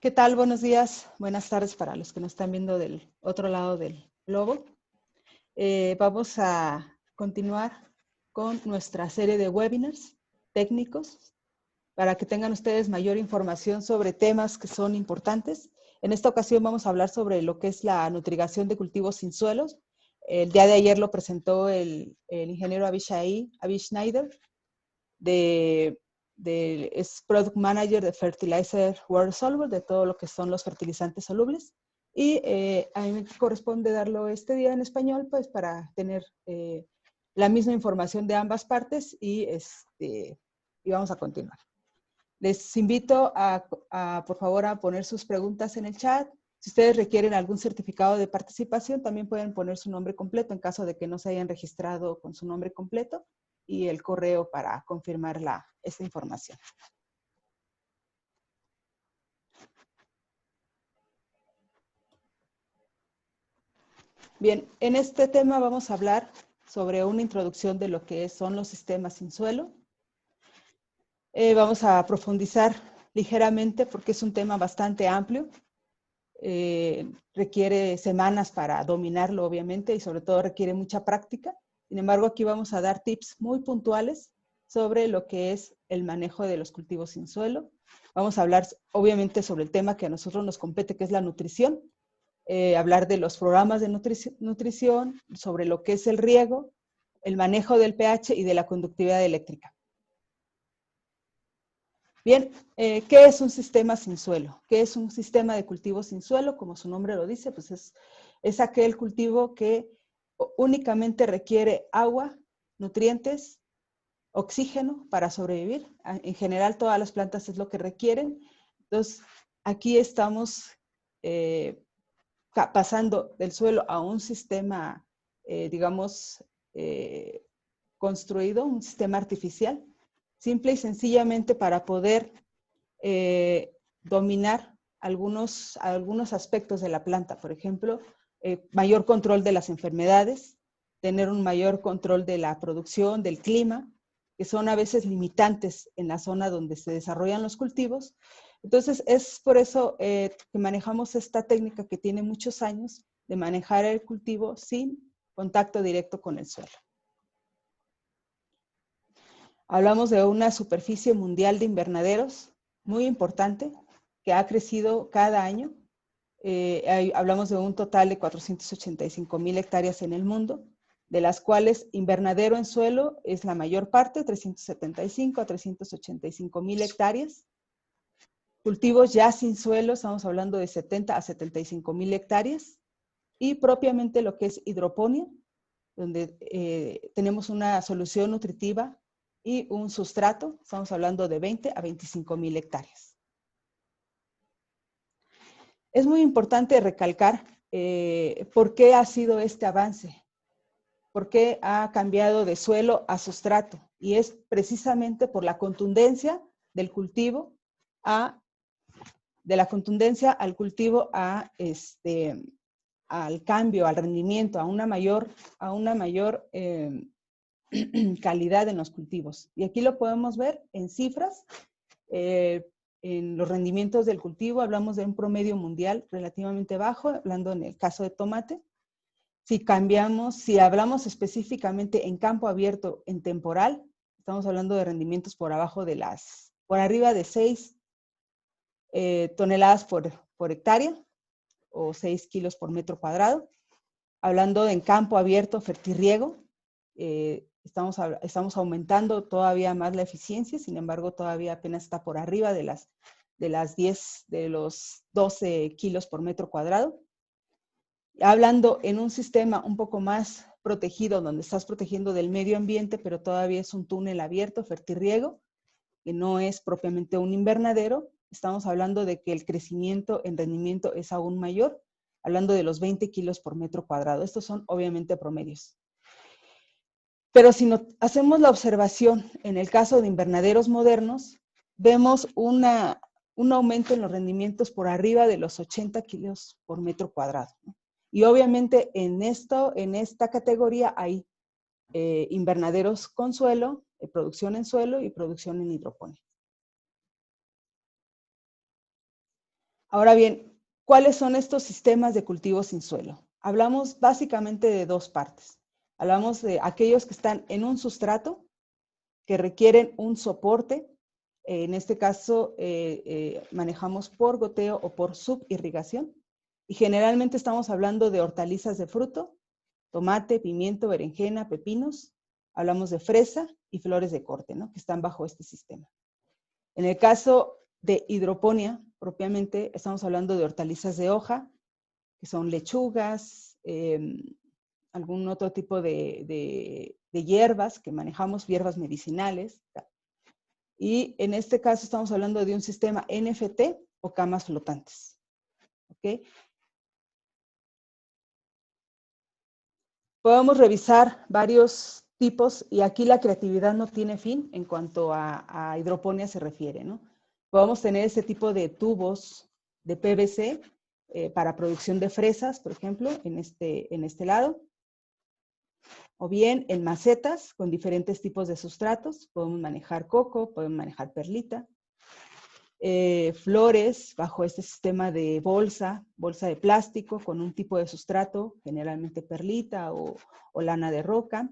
¿Qué tal? Buenos días, buenas tardes para los que nos están viendo del otro lado del globo. Vamos a continuar con nuestra serie de webinars técnicos para que tengan ustedes mayor información sobre temas que son importantes. En esta ocasión vamos a hablar sobre lo que es la nutrigación de cultivos sin suelos. El día de ayer lo presentó el ingeniero Avi Schneider, es Product Manager de Fertilizer Water Soluble, de todo lo que son los fertilizantes solubles. Y a mí me corresponde darlo este día en español, pues para tener la misma información de ambas partes y vamos a continuar. Les invito por favor, a poner sus preguntas en el chat. Si ustedes requieren algún certificado de participación, también pueden poner su nombre completo en caso de que no se hayan registrado con su nombre completo y el correo para confirmar esta información. Bien, en este tema vamos a hablar sobre una introducción de lo que son los sistemas sin suelo. Vamos a profundizar ligeramente porque es un tema bastante amplio. Requiere semanas para dominarlo, obviamente, y sobre todo requiere mucha práctica. Sin embargo, aquí vamos a dar tips muy puntuales sobre lo que es el manejo de los cultivos sin suelo. Vamos a hablar, obviamente, sobre el tema que a nosotros nos compete, que es la nutrición. Hablar de los programas de nutrición, sobre lo que es el riego, el manejo del pH y de la conductividad eléctrica. Bien, ¿qué es un sistema sin suelo? ¿Qué es un sistema de cultivo sin suelo? Como su nombre lo dice, pues es aquel cultivo que únicamente requiere agua, nutrientes, oxígeno para sobrevivir. En general, todas las plantas es lo que requieren. Entonces, aquí estamos pasando del suelo a un sistema, digamos, construido, un sistema artificial, simple y sencillamente para poder dominar algunos aspectos de la planta. Por ejemplo, mayor control de las enfermedades, tener un mayor control de la producción, del clima, que son a veces limitantes en la zona donde se desarrollan los cultivos. Entonces, es por eso que manejamos esta técnica que tiene muchos años de manejar el cultivo sin contacto directo con el suelo. Hablamos de una superficie mundial de invernaderos muy importante que ha crecido cada año. Hablamos de un total de 485,000 hectáreas en el mundo, de las cuales invernadero en suelo es la mayor parte, 375 a 385,000 hectáreas. Cultivos ya sin suelo, estamos hablando de 70 a 75,000 hectáreas. Y propiamente lo que es hidroponía, donde tenemos una solución nutritiva y un sustrato, estamos hablando de 20 a 25,000 hectáreas. Es muy importante recalcar por qué ha sido este avance, por qué ha cambiado de suelo a sustrato, y es precisamente por la contundencia del cultivo al cultivo al cambio, al rendimiento, a una mayor calidad en los cultivos. Y aquí lo podemos ver en cifras. En los rendimientos del cultivo hablamos de un promedio mundial relativamente bajo, hablando en el caso de tomate. Si hablamos específicamente en campo abierto en temporal, estamos hablando de rendimientos por arriba de 6 toneladas por hectárea o 6 kilos por metro cuadrado. Hablando en campo abierto, fertirriego, estamos aumentando todavía más la eficiencia, sin embargo, todavía apenas está por arriba de los 12 kilos por metro cuadrado. Hablando en un sistema un poco más protegido, donde estás protegiendo del medio ambiente, pero todavía es un túnel abierto, fertirriego, que no es propiamente un invernadero, estamos hablando de que el crecimiento en rendimiento es aún mayor, hablando de los 20 kilos por metro cuadrado. Estos son obviamente promedios. Pero si hacemos la observación en el caso de invernaderos modernos, vemos un aumento en los rendimientos por arriba de los 80 kilos por metro cuadrado, ¿no? Y obviamente en esta categoría hay invernaderos con suelo, producción en suelo y producción en hidroponía. Ahora bien, ¿cuáles son estos sistemas de cultivo sin suelo? Hablamos básicamente de dos partes. Hablamos de aquellos que están en un sustrato, que requieren un soporte. En este caso, manejamos por goteo o por subirrigación. Y generalmente estamos hablando de hortalizas de fruto, tomate, pimiento, berenjena, pepinos. Hablamos de fresa y flores de corte, ¿no? Que están bajo este sistema. En el caso de hidroponía, propiamente, estamos hablando de hortalizas de hoja, que son lechugas, algún otro tipo de hierbas que manejamos, hierbas medicinales. Y en este caso estamos hablando de un sistema NFT o camas flotantes. ¿Okay? Podemos revisar varios tipos y aquí la creatividad no tiene fin en cuanto a hidroponía se refiere, ¿no? Podemos tener este tipo de tubos de PVC para producción de fresas, por ejemplo, en este lado. O bien en macetas con diferentes tipos de sustratos. Podemos manejar coco, podemos manejar perlita. Flores bajo este sistema de bolsa de plástico con un tipo de sustrato, generalmente perlita o lana de roca.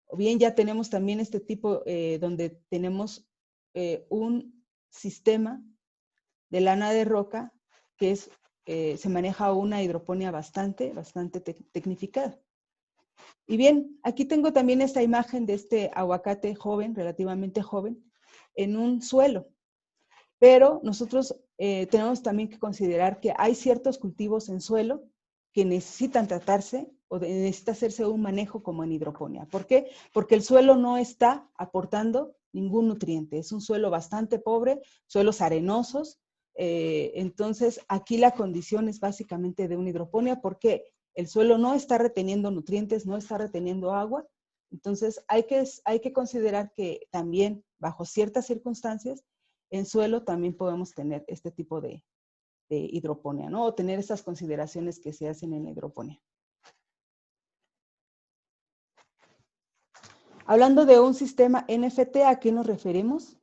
O bien ya tenemos también este tipo donde tenemos un sistema de lana de roca que se maneja una hidroponía bastante tecnificada. Y bien, aquí tengo también esta imagen de este aguacate joven, relativamente joven, en un suelo. Pero nosotros tenemos también que considerar que hay ciertos cultivos en suelo que necesitan tratarse o necesita hacerse un manejo como en hidroponía. ¿Por qué? Porque el suelo no está aportando ningún nutriente. Es un suelo bastante pobre, suelos arenosos. Entonces, aquí la condición es básicamente de una hidroponía porque el suelo no está reteniendo nutrientes, no está reteniendo agua. Entonces, hay que considerar que también, bajo ciertas circunstancias, en suelo también podemos tener este tipo de hidroponía, ¿no? O tener estas consideraciones que se hacen en la hidroponía. Hablando de un sistema NFT, ¿a qué nos referimos?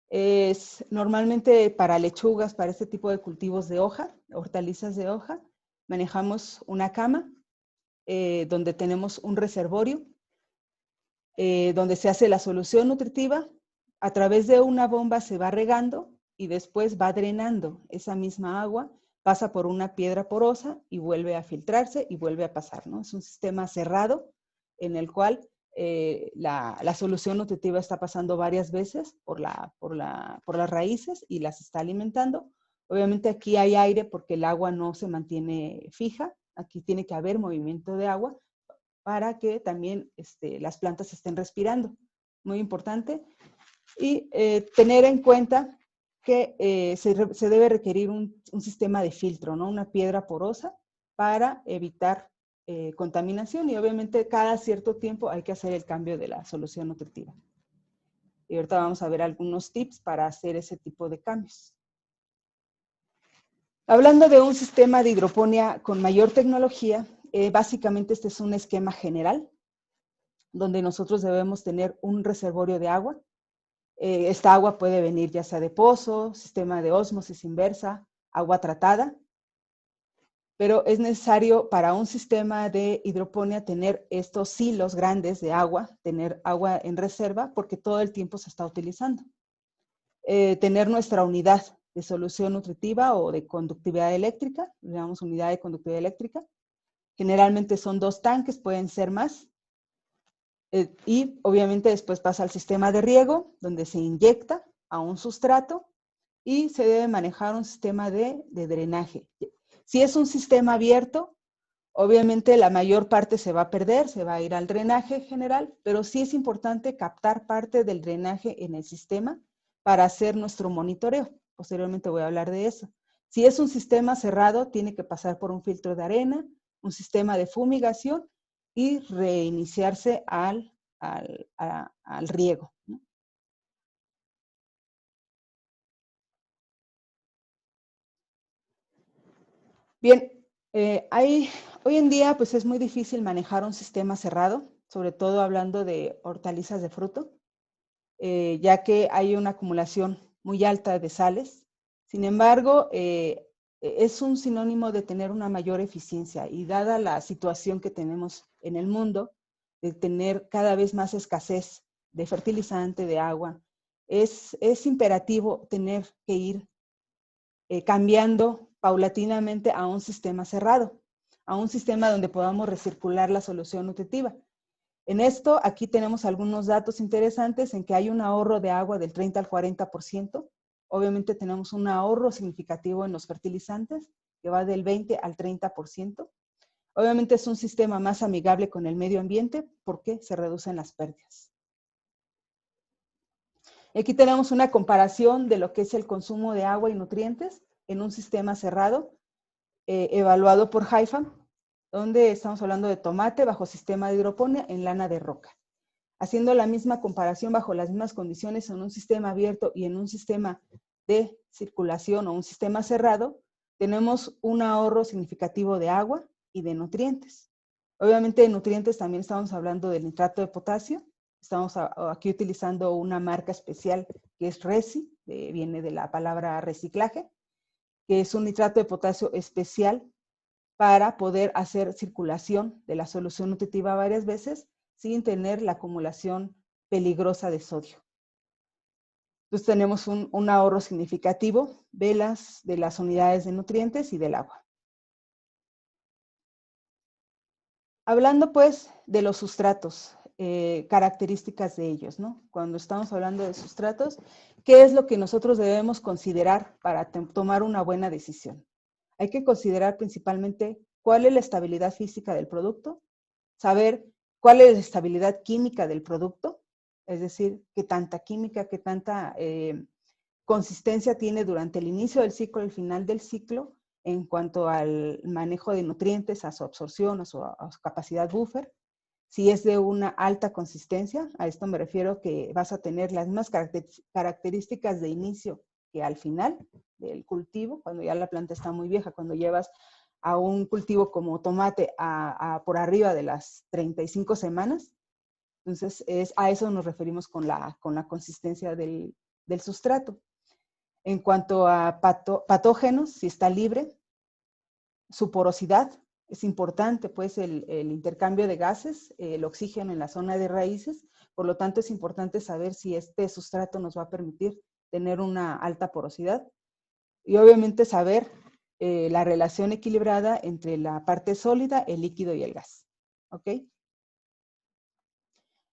Es normalmente para lechugas, para este tipo de cultivos de hoja, hortalizas de hoja, manejamos una cama donde tenemos un reservorio, donde se hace la solución nutritiva, a través de una bomba se va regando y después va drenando esa misma agua, pasa por una piedra porosa y vuelve a filtrarse y vuelve a pasar, ¿no? Es un sistema cerrado en el cual la solución nutritiva está pasando varias veces por las raíces y las está alimentando. Obviamente aquí hay aire porque el agua no se mantiene fija, aquí tiene que haber movimiento de agua para que también las plantas estén respirando. Muy importante. Y tener en cuenta que se debe requerir un sistema de filtro, ¿no? Una piedra porosa para evitar contaminación y obviamente cada cierto tiempo hay que hacer el cambio de la solución nutritiva. Y ahorita vamos a ver algunos tips para hacer ese tipo de cambios. Hablando de un sistema de hidroponía con mayor tecnología, básicamente este es un esquema general donde nosotros debemos tener un reservorio de agua. Esta agua puede venir ya sea de pozo, sistema de ósmosis inversa, agua tratada, pero es necesario para un sistema de hidroponía tener estos silos grandes de agua, tener agua en reserva porque todo el tiempo se está utilizando. Tener nuestra unidad de solución nutritiva o de conductividad eléctrica, llamamos unidad de conductividad eléctrica. Generalmente son 2 tanques, pueden ser más. Y obviamente después pasa al sistema de riego, donde se inyecta a un sustrato y se debe manejar un sistema de drenaje. Si es un sistema abierto, obviamente la mayor parte se va a perder, se va a ir al drenaje general, pero sí es importante captar parte del drenaje en el sistema para hacer nuestro monitoreo. Posteriormente voy a hablar de eso. Si es un sistema cerrado, tiene que pasar por un filtro de arena, un sistema de fumigación y reiniciarse al riego, ¿no? Bien, hoy en día pues es muy difícil manejar un sistema cerrado, sobre todo hablando de hortalizas de fruto, ya que hay una acumulación muy alta de sales Sin embargo, es un sinónimo de tener una mayor eficiencia y dada la situación que tenemos en el mundo, de tener cada vez más escasez de fertilizante, de agua, es imperativo tener que ir cambiando paulatinamente a un sistema cerrado, a un sistema donde podamos recircular la solución nutritiva. En esto, aquí tenemos algunos datos interesantes en que hay un ahorro de agua del 30 al 40%. Obviamente tenemos un ahorro significativo en los fertilizantes, que va del 20 al 30%. Obviamente es un sistema más amigable con el medio ambiente porque se reducen las pérdidas. Aquí tenemos una comparación de lo que es el consumo de agua y nutrientes en un sistema cerrado, evaluado por Haifam, donde estamos hablando de tomate bajo sistema de hidroponía en lana de roca. Haciendo la misma comparación bajo las mismas condiciones en un sistema abierto y en un sistema de circulación o un sistema cerrado, tenemos un ahorro significativo de agua y de nutrientes. Obviamente de nutrientes también estamos hablando del nitrato de potasio. Estamos aquí utilizando una marca especial que es Resi, viene de la palabra reciclaje, que es un nitrato de potasio especial para poder hacer circulación de la solución nutritiva varias veces sin tener la acumulación peligrosa de sodio. Entonces tenemos un ahorro significativo de las unidades de nutrientes y del agua. Hablando pues de los sustratos, características de ellos, ¿no? Cuando estamos hablando de sustratos, ¿qué es lo que nosotros debemos considerar para tomar una buena decisión? Hay que considerar principalmente cuál es la estabilidad física del producto, saber cuál es la estabilidad química del producto, es decir, qué tanta química, qué tanta consistencia tiene durante el inicio del ciclo y el final del ciclo en cuanto al manejo de nutrientes, a su absorción, a su capacidad buffer. Si es de una alta consistencia, a esto me refiero que vas a tener las mismas características de inicio que al final del cultivo, cuando ya la planta está muy vieja, cuando llevas a un cultivo como tomate por arriba de las 35 semanas. Entonces, a eso nos referimos con la consistencia del sustrato. En cuanto a patógenos, si está libre, su porosidad, es importante pues el intercambio de gases, el oxígeno en la zona de raíces, por lo tanto es importante saber si este sustrato nos va a permitir tener una alta porosidad y obviamente saber la relación equilibrada entre la parte sólida, el líquido y el gas. ¿Ok?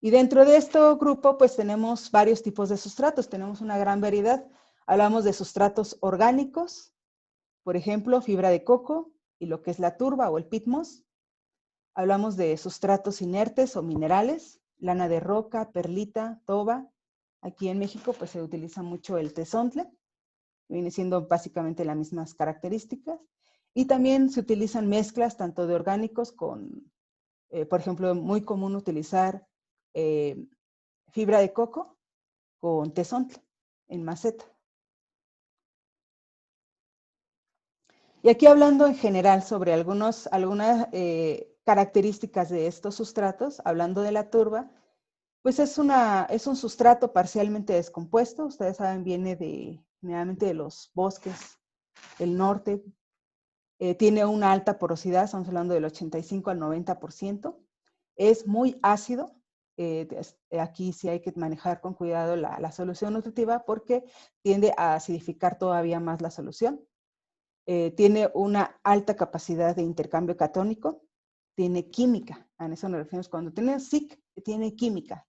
Y dentro de este grupo, pues tenemos varios tipos de sustratos, tenemos una gran variedad. Hablamos de sustratos orgánicos, por ejemplo, fibra de coco y lo que es la turba o el peat moss. Hablamos de sustratos inertes o minerales, lana de roca, perlita, toba. Aquí en México, pues se utiliza mucho el tezontle, viene siendo básicamente las mismas características. Y también se utilizan mezclas tanto de orgánicos con, por ejemplo, muy común utilizar fibra de coco con tezontle en maceta. Y aquí hablando en general sobre algunas características de estos sustratos, hablando de la turba, pues es un sustrato parcialmente descompuesto. Ustedes saben, viene generalmente de los bosques del norte. Tiene una alta porosidad, estamos hablando del 85 al 90%. Es muy ácido. Aquí sí hay que manejar con cuidado la solución nutritiva porque tiende a acidificar todavía más la solución. Tiene una alta capacidad de intercambio catónico, tiene química, a eso nos referimos cuando tiene SIC, tiene química.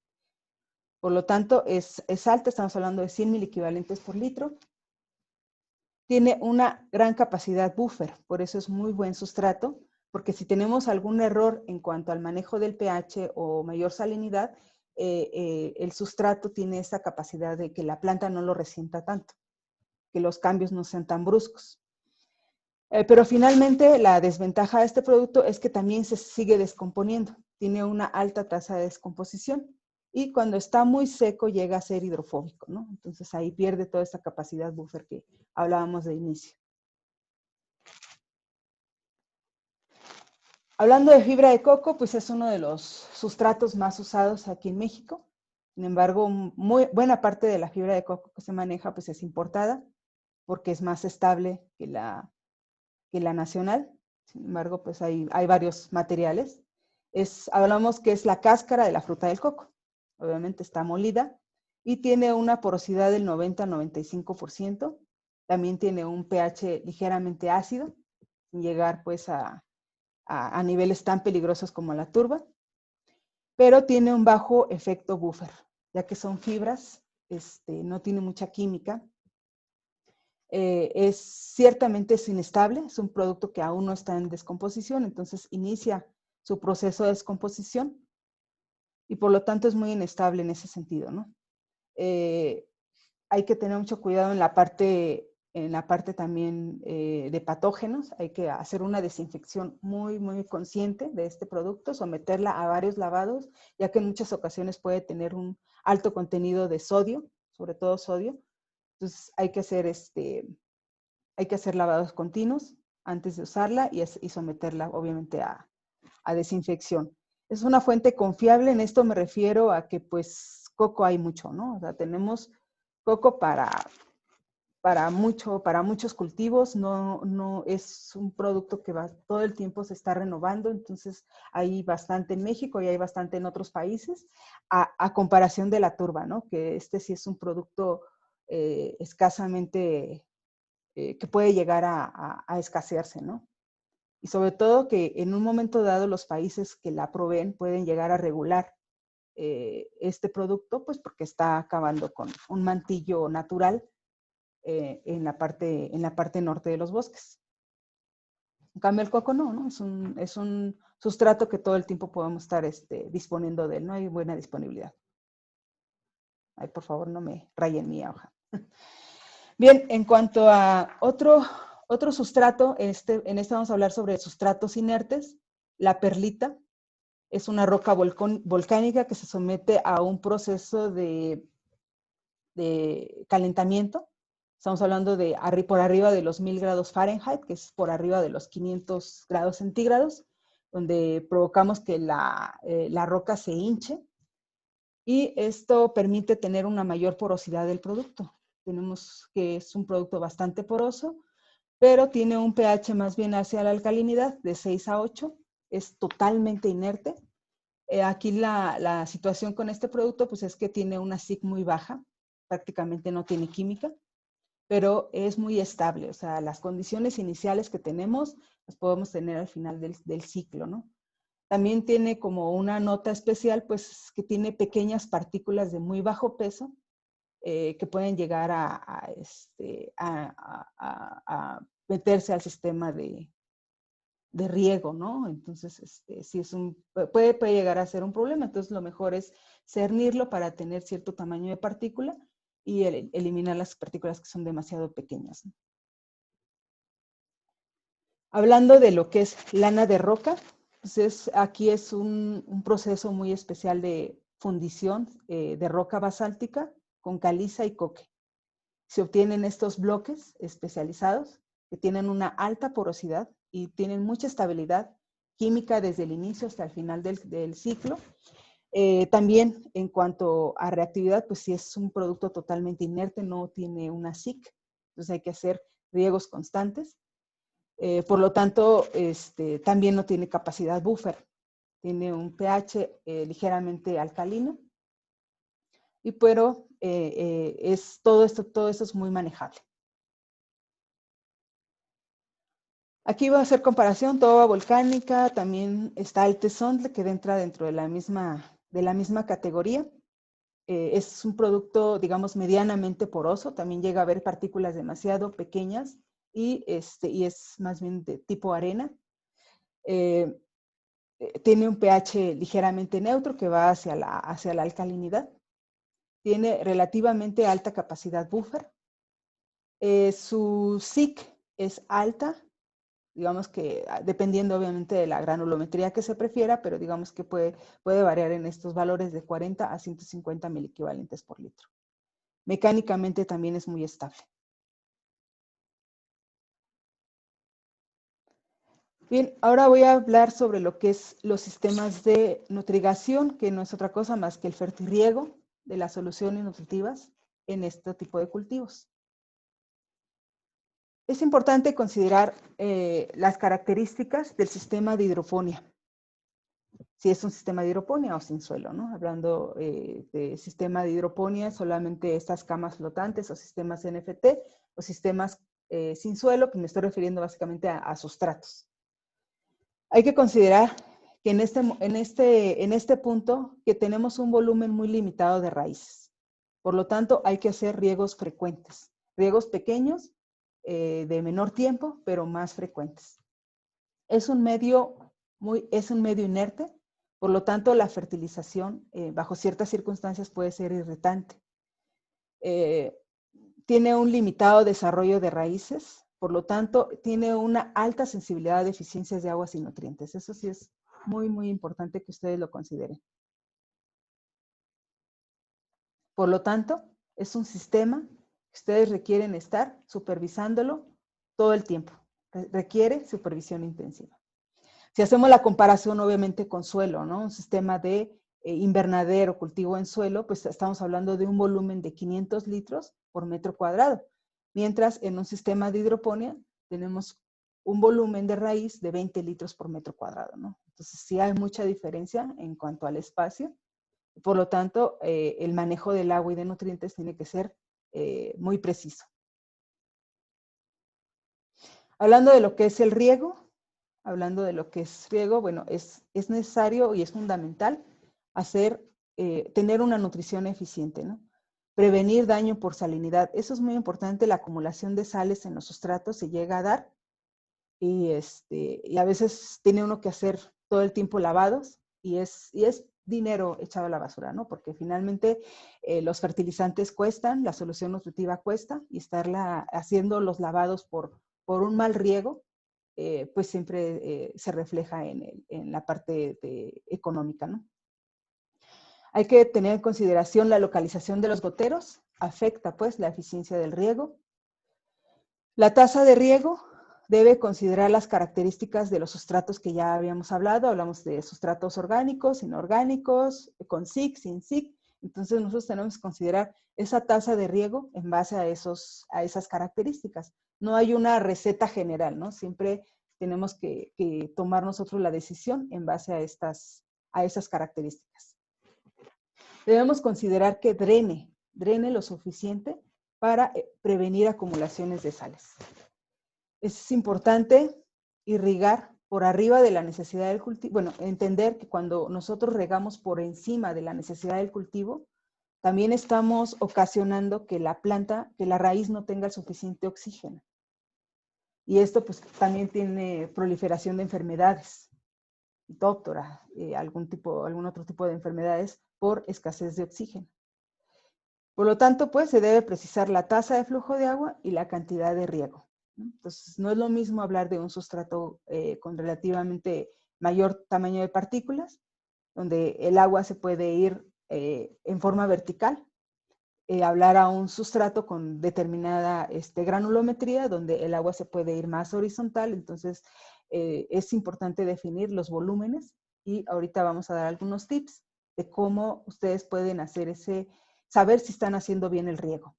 Por lo tanto, es alta, estamos hablando de 100 miliequivalentes por litro. Tiene una gran capacidad buffer, por eso es muy buen sustrato, porque si tenemos algún error en cuanto al manejo del pH o mayor salinidad, el sustrato tiene esa capacidad de que la planta no lo resienta tanto, que los cambios no sean tan bruscos. Pero finalmente la desventaja de este producto es que también se sigue descomponiendo. Tiene una alta tasa de descomposición y cuando está muy seco llega a ser hidrofóbico, ¿no? Entonces ahí pierde toda esa capacidad buffer que hablábamos de inicio. Hablando de fibra de coco, pues es uno de los sustratos más usados aquí en México. Sin embargo, muy buena parte de la fibra de coco que se maneja pues es importada. porque es más estable que la nacional. Sin embargo, pues hay varios materiales. Hablamos que es la cáscara de la fruta del coco. Obviamente está molida y tiene una porosidad del 90-95%. También tiene un pH ligeramente ácido, sin llegar pues a niveles tan peligrosos como la turba, pero tiene un bajo efecto buffer, ya que son fibras, no tiene mucha química. Ciertamente es inestable, es un producto que aún no está en descomposición, entonces inicia su proceso de descomposición y por lo tanto es muy inestable en ese sentido, ¿no? Hay que tener mucho cuidado en la parte también de patógenos. Hay que hacer una desinfección muy, muy consciente de este producto, someterla a varios lavados, ya que en muchas ocasiones puede tener un alto contenido de sodio, sobre todo sodio. Entonces hay que hacer lavados continuos antes de usarla y someterla obviamente a desinfección. Es una fuente confiable, en esto me refiero a que pues coco hay mucho, ¿no? O sea, tenemos coco para muchos cultivos, no es un producto que todo el tiempo se está renovando, entonces hay bastante en México y hay bastante en otros países, a comparación de la turba, ¿no? Que sí es un producto escasamente, que puede llegar a escasearse, ¿no? Y sobre todo que en un momento dado los países que la proveen pueden llegar a regular este producto, pues porque está acabando con un mantillo natural en la parte norte de los bosques. En cambio el coco no, es un sustrato que todo el tiempo podemos estar disponiendo de él, no hay buena disponibilidad. Ay, por favor, no me rayen mi hoja. Bien, en cuanto a otro sustrato, en este vamos a hablar sobre sustratos inertes. La perlita es una roca volcánica que se somete a un proceso de calentamiento. Estamos hablando de por arriba de los 1000 grados Fahrenheit, que es por arriba de los 500 grados centígrados, donde provocamos que la roca se hinche y esto permite tener una mayor porosidad del producto. Tenemos que es un producto bastante poroso, pero tiene un pH más bien hacia la alcalinidad de 6 a 8, es totalmente inerte. Aquí la situación con este producto pues es que tiene una SIC muy baja, prácticamente no tiene química, pero es muy estable, o sea, las condiciones iniciales que tenemos las podemos tener al final del ciclo, ¿no? También tiene como una nota especial, pues que tiene pequeñas partículas de muy bajo peso que pueden llegar a meterse al sistema de riego, ¿no? Entonces, si puede llegar a ser un problema, entonces lo mejor es cernirlo para tener cierto tamaño de partícula y eliminar las partículas que son demasiado pequeñas, ¿no? Hablando de lo que es lana de roca, pues aquí es un proceso muy especial de fundición de roca basáltica con caliza y coque. Se obtienen estos bloques especializados que tienen una alta porosidad y tienen mucha estabilidad química desde el inicio hasta el final del ciclo. También en cuanto a reactividad, pues si es un producto totalmente inerte, no tiene una SIC, entonces hay que hacer riegos constantes. Por lo tanto, también no tiene capacidad buffer, tiene un pH ligeramente alcalino, pero todo esto es muy manejable. Aquí voy a hacer comparación, toba volcánica, también está el tesontle que entra dentro de la misma categoría. Es un producto, digamos, medianamente poroso, también llega a haber partículas demasiado pequeñas y es más bien de tipo arena. Tiene un pH ligeramente neutro que va hacia la alcalinidad. Tiene relativamente alta capacidad buffer. Su SIC es alta, digamos que dependiendo obviamente de la granulometría que se prefiera, pero digamos que puede variar en estos valores de 40 a 150 miliequivalentes por litro. Mecánicamente también es muy estable. Bien, ahora voy a hablar sobre lo que es los sistemas de nutrigación, que no es otra cosa más que el fertirriego de las soluciones nutritivas en este tipo de cultivos. Es importante considerar las características del sistema de hidroponía. Si es un sistema de hidroponía o sin suelo, ¿no? Hablando de sistema de hidroponía, solamente estas camas flotantes o sistemas NFT o sistemas sin suelo, que me estoy refiriendo básicamente a sustratos. Hay que considerar que en este punto que tenemos un volumen muy limitado de raíces. Por lo tanto, hay que hacer riegos frecuentes. Riegos pequeños, de menor tiempo, pero más frecuentes. Es un medio inerte, por lo tanto, la fertilización bajo ciertas circunstancias puede ser irritante. Tiene un limitado desarrollo de raíces, por lo tanto, tiene una alta sensibilidad a deficiencias de aguas y nutrientes. Eso sí es muy, muy importante que ustedes lo consideren. Por lo tanto, es un sistema que ustedes requieren estar supervisándolo todo el tiempo. Requiere supervisión intensiva. Si hacemos la comparación, obviamente, con suelo, ¿no? Un sistema de invernadero, cultivo en suelo, pues estamos hablando de un volumen de 500 litros por metro cuadrado. Mientras en un sistema de hidroponía tenemos un volumen de raíz de 20 litros por metro cuadrado, ¿no? Entonces, sí hay mucha diferencia en cuanto al espacio. Por lo tanto, el manejo del agua y de nutrientes tiene que ser muy preciso. Hablando de lo que es el riego, bueno, es necesario y es fundamental tener una nutrición eficiente, ¿no? Prevenir daño por salinidad. Eso es muy importante, la acumulación de sales en los sustratos se llega a dar y a veces tiene uno que hacer todo el tiempo lavados y es dinero echado a la basura, ¿no? Porque finalmente los fertilizantes cuestan, la solución nutritiva cuesta y estarla haciendo los lavados por un mal riego, pues siempre se refleja en la parte económica, ¿no? Hay que tener en consideración la localización de los goteros, afecta pues la eficiencia del riego. La tasa de riego debe considerar las características de los sustratos que ya habíamos hablado. Hablamos de sustratos orgánicos, inorgánicos, con SIC, sin SIC. Entonces nosotros tenemos que considerar esa tasa de riego en base a esas características. No hay una receta general, ¿no? Siempre tenemos que tomar nosotros la decisión en base a esas características. Debemos considerar que drene lo suficiente para prevenir acumulaciones de sales. Es importante irrigar por arriba de la necesidad del cultivo. Bueno, entender que cuando nosotros regamos por encima de la necesidad del cultivo, también estamos ocasionando que la planta, que la raíz no tenga el suficiente oxígeno. Y esto pues también tiene proliferación de enfermedades, Diptera, algún otro tipo de enfermedades por escasez de oxígeno. Por lo tanto, pues se debe precisar la tasa de flujo de agua y la cantidad de riego. Entonces, no es lo mismo hablar de un sustrato con relativamente mayor tamaño de partículas, donde el agua se puede ir en forma vertical, hablar a un sustrato con determinada granulometría, donde el agua se puede ir más horizontal. Entonces, es importante definir los volúmenes y ahorita vamos a dar algunos tips de cómo ustedes pueden hacer saber si están haciendo bien el riego.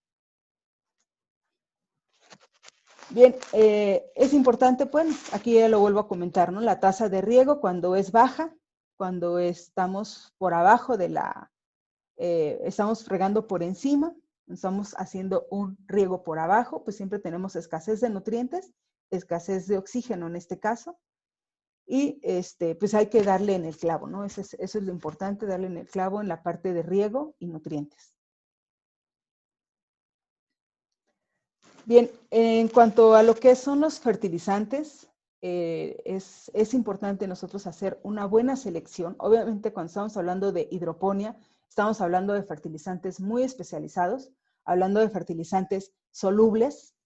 Bien, es importante, pues, aquí ya lo vuelvo a comentar, ¿no? La tasa de riego cuando es baja, cuando estamos por abajo estamos regando por encima, estamos haciendo un riego por abajo, pues siempre tenemos escasez de nutrientes, escasez de oxígeno en este caso, y pues hay que darle en el clavo, ¿no? Eso es lo importante, darle en el clavo en la parte de riego y nutrientes. Bien, en cuanto a lo que son los fertilizantes, es importante nosotros hacer una buena selección. Obviamente, cuando estamos hablando de hidroponía, estamos hablando de fertilizantes muy especializados, hablando de fertilizantes solubles,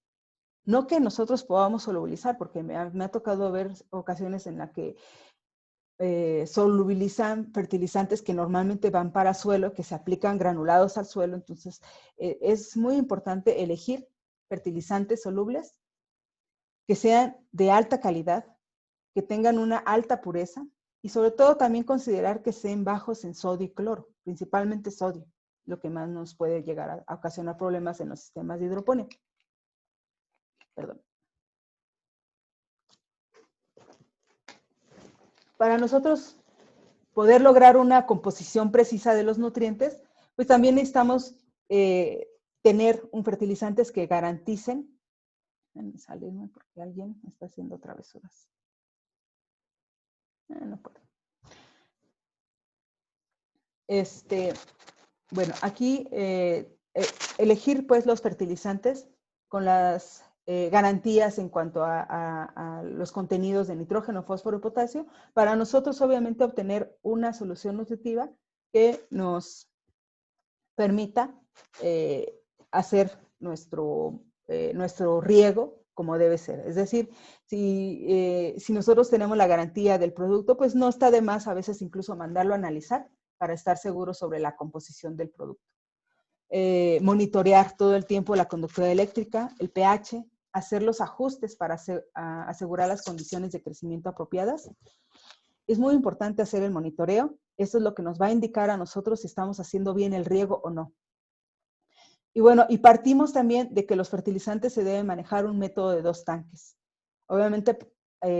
no que nosotros podamos solubilizar, porque me ha tocado ver ocasiones en las que solubilizan fertilizantes que normalmente van para suelo, que se aplican granulados al suelo. Entonces, es muy importante elegir fertilizantes solubles que sean de alta calidad, que tengan una alta pureza y sobre todo también considerar que sean bajos en sodio y cloro, principalmente sodio, lo que más nos puede llegar a ocasionar problemas en los sistemas de hidroponía. Perdón. para nosotros poder lograr una composición precisa de los nutrientes, pues también necesitamos tener un fertilizantes que garanticen. Salirme porque alguien está haciendo travesuras. No puedo. Bueno, aquí elegir pues los fertilizantes con las garantías en cuanto a los contenidos de nitrógeno, fósforo y potasio, para nosotros obviamente obtener una solución nutritiva que nos permita hacer nuestro riego como debe ser. Es decir, si nosotros tenemos la garantía del producto, pues no está de más a veces incluso mandarlo a analizar para estar seguros sobre la composición del producto. Monitorear todo el tiempo la conductividad eléctrica, el pH, hacer los ajustes para asegurar las condiciones de crecimiento apropiadas. Es muy importante hacer el monitoreo. Esto es lo que nos va a indicar a nosotros si estamos haciendo bien el riego o no. Y bueno, y partimos también de que los fertilizantes se deben manejar un método de 2 tanques. Obviamente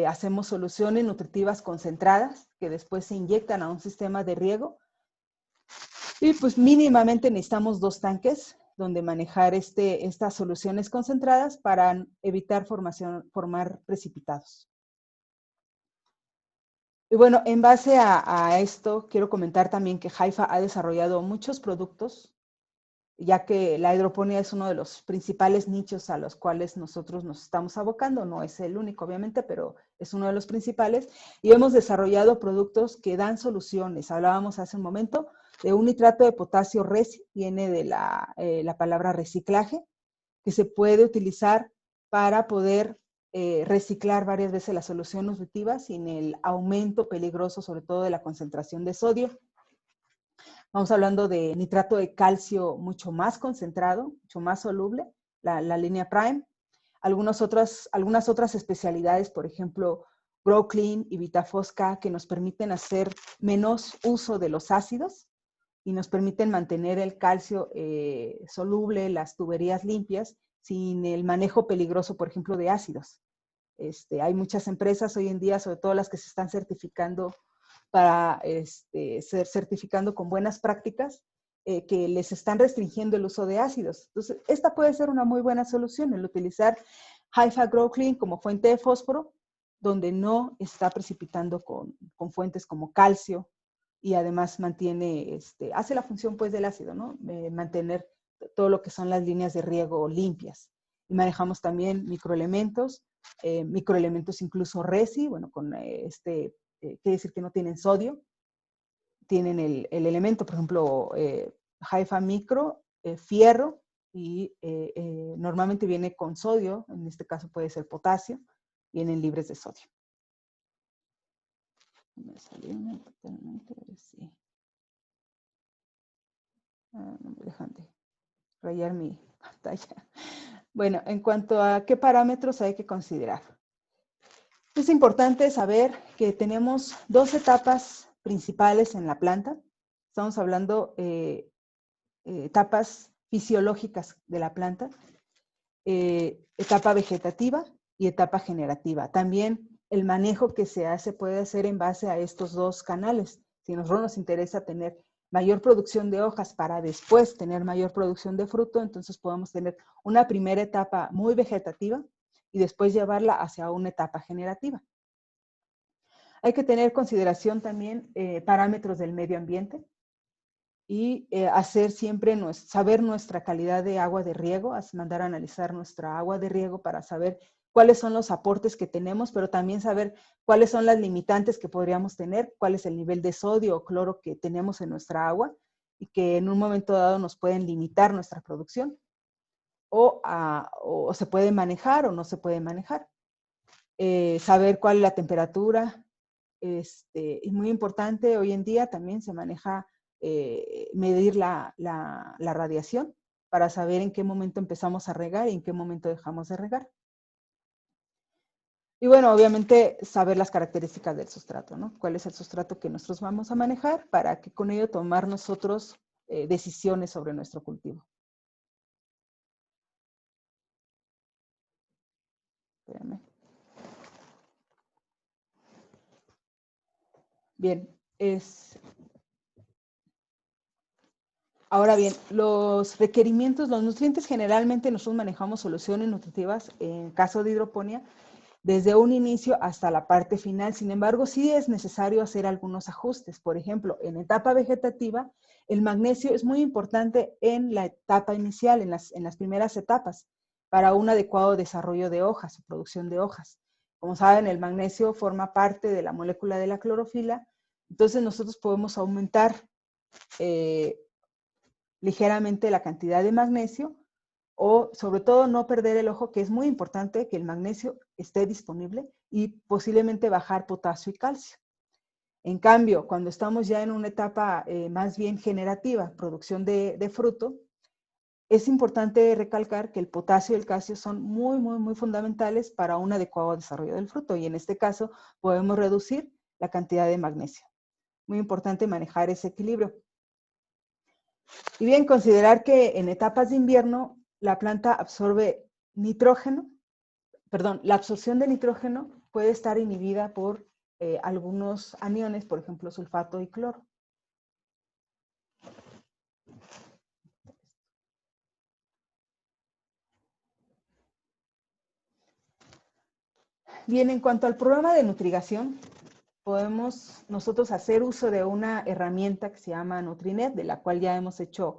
hacemos soluciones nutritivas concentradas que después se inyectan a un sistema de riego. Y pues mínimamente necesitamos 2 tanques donde manejar estas soluciones concentradas para evitar formar precipitados. Y bueno, en base a esto, quiero comentar también que Haifa ha desarrollado muchos productos, ya que la hidroponía es uno de los principales nichos a los cuales nosotros nos estamos abocando. No es el único, obviamente, pero es uno de los principales. Y hemos desarrollado productos que dan soluciones. Hablábamos hace un momento de un nitrato de potasio resi, viene de la palabra reciclaje, que se puede utilizar para poder reciclar varias veces la solución nutritiva sin el aumento peligroso, sobre todo de la concentración de sodio. Vamos hablando de nitrato de calcio mucho más concentrado, mucho más soluble, la línea Prime. Algunas otras especialidades, por ejemplo, GrowClean y Vitafosca, que nos permiten hacer menos uso de los ácidos y nos permiten mantener el calcio soluble, las tuberías limpias, sin el manejo peligroso, por ejemplo, de ácidos. Hay muchas empresas hoy en día, sobre todo las que se están certificando para ser certificando con buenas prácticas, que les están restringiendo el uso de ácidos. Entonces, esta puede ser una muy buena solución, el utilizar Haifa GrowClean como fuente de fósforo, donde no está precipitando con fuentes como calcio y además mantiene, hace la función pues del ácido, ¿no? Mantener todo lo que son las líneas de riego limpias. Y manejamos también microelementos incluso resi, bueno, con quiere decir que no tienen sodio, tienen el elemento, por ejemplo, Haifa micro, fierro, y normalmente viene con sodio, en este caso puede ser potasio, vienen libres de sodio. Me salió totalmente, a ver si. No me dejan de rayar mi pantalla. Bueno, en cuanto a qué parámetros hay que considerar. Es importante saber que tenemos 2 etapas principales en la planta. Estamos hablando etapas fisiológicas de la planta, etapa vegetativa y etapa generativa. También el manejo que se hace puede hacer en base a estos 2 canales. Si a nosotros nos interesa tener mayor producción de hojas para después tener mayor producción de fruto, entonces podemos tener una primera etapa muy vegetativa y después llevarla hacia una etapa generativa. Hay que tener consideración también parámetros del medio ambiente y hacer siempre, saber nuestra calidad de agua de riego, mandar a analizar nuestra agua de riego para saber cuáles son los aportes que tenemos, pero también saber cuáles son las limitantes que podríamos tener, cuál es el nivel de sodio o cloro que tenemos en nuestra agua y que en un momento dado nos pueden limitar nuestra producción o se puede manejar o no se puede manejar. Saber cuál es la temperatura. Es muy importante, hoy en día también se maneja medir la radiación para saber en qué momento empezamos a regar y en qué momento dejamos de regar. Y bueno, obviamente saber las características del sustrato, ¿no? ¿Cuál es el sustrato que nosotros vamos a manejar para que con ello tomar nosotros decisiones sobre nuestro cultivo? Espérame. Bien, ahora bien, los requerimientos, los nutrientes, generalmente nosotros manejamos soluciones nutritivas en caso de hidroponía desde un inicio hasta la parte final. Sin embargo, sí es necesario hacer algunos ajustes. Por ejemplo, en etapa vegetativa, el magnesio es muy importante en la etapa inicial, en las primeras etapas, para un adecuado desarrollo de hojas o producción de hojas. Como saben, el magnesio forma parte de la molécula de la clorofila, entonces nosotros podemos aumentar ligeramente la cantidad de magnesio o sobre todo no perder el ojo, que es muy importante que el magnesio esté disponible y posiblemente bajar potasio y calcio. En cambio, cuando estamos ya en una etapa más bien generativa, producción de fruto, es importante recalcar que el potasio y el calcio son muy fundamentales para un adecuado desarrollo del fruto y en este caso podemos reducir la cantidad de magnesio. Muy importante manejar ese equilibrio. Y bien, considerar que en etapas de invierno la planta absorbe nitrógeno, perdón, la absorción de nitrógeno puede estar inhibida por algunos aniones, por ejemplo, sulfato y cloro. Bien, en cuanto al programa de nutrigación, podemos nosotros hacer uso de una herramienta que se llama Nutrinet, de la cual ya hemos hecho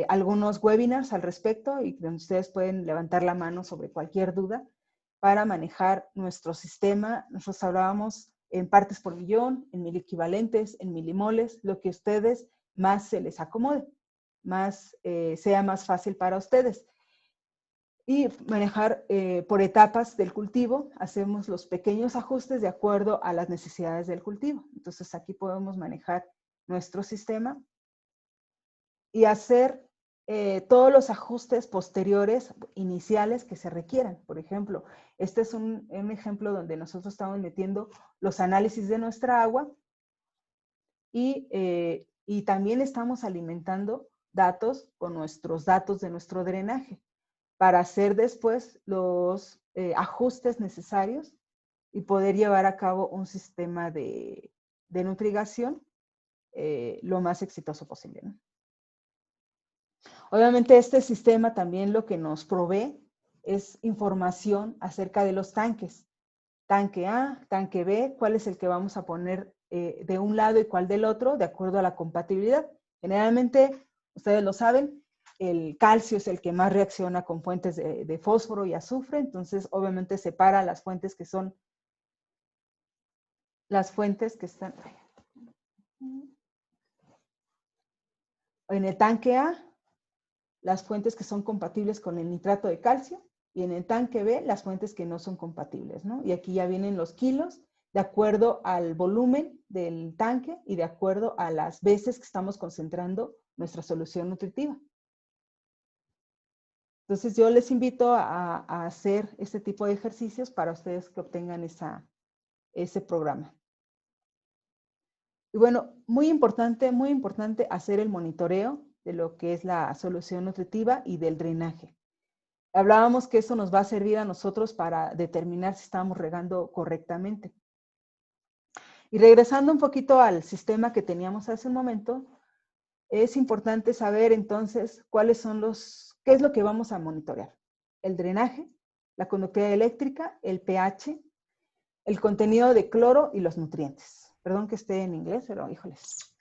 algunos webinars al respecto y donde ustedes pueden levantar la mano sobre cualquier duda para manejar nuestro sistema. Nosotros hablábamos en partes por millón, en miliequivalentes, en milimoles, lo que a ustedes más se les acomode, sea más fácil para ustedes. Y manejar por etapas del cultivo, hacemos los pequeños ajustes de acuerdo a las necesidades del cultivo. Entonces aquí podemos manejar nuestro sistema y hacer todos los ajustes posteriores, iniciales que se requieran. Por ejemplo, este es un ejemplo donde nosotros estamos metiendo los análisis de nuestra agua y también estamos alimentando datos con nuestros datos de nuestro drenaje para hacer después los ajustes necesarios y poder llevar a cabo un sistema de nutrigación lo más exitoso posible, ¿no? Obviamente este sistema también lo que nos provee es información acerca de los tanques. Tanque A, tanque B, cuál es el que vamos a poner de un lado y cuál del otro, de acuerdo a la compatibilidad. Generalmente, ustedes lo saben, el calcio es el que más reacciona con fuentes de fósforo y azufre, entonces obviamente separa las fuentes que son, en el tanque A, las fuentes que son compatibles con el nitrato de calcio, y en el tanque B, las fuentes que no son compatibles, ¿no? Y aquí ya vienen los kilos de acuerdo al volumen del tanque y de acuerdo a las veces que estamos concentrando nuestra solución nutritiva. Entonces yo les invito a hacer este tipo de ejercicios para ustedes que obtengan ese programa. Y bueno, muy importante hacer el monitoreo de lo que es la solución nutritiva y del drenaje. Hablábamos que eso nos va a servir a nosotros para determinar si estamos regando correctamente. Y regresando un poquito al sistema que teníamos hace un momento, es importante saber entonces qué es lo que vamos a monitorear. El drenaje, la conductividad eléctrica, el pH, el contenido de cloro y los nutrientes. Perdón que esté en inglés, pero híjoles.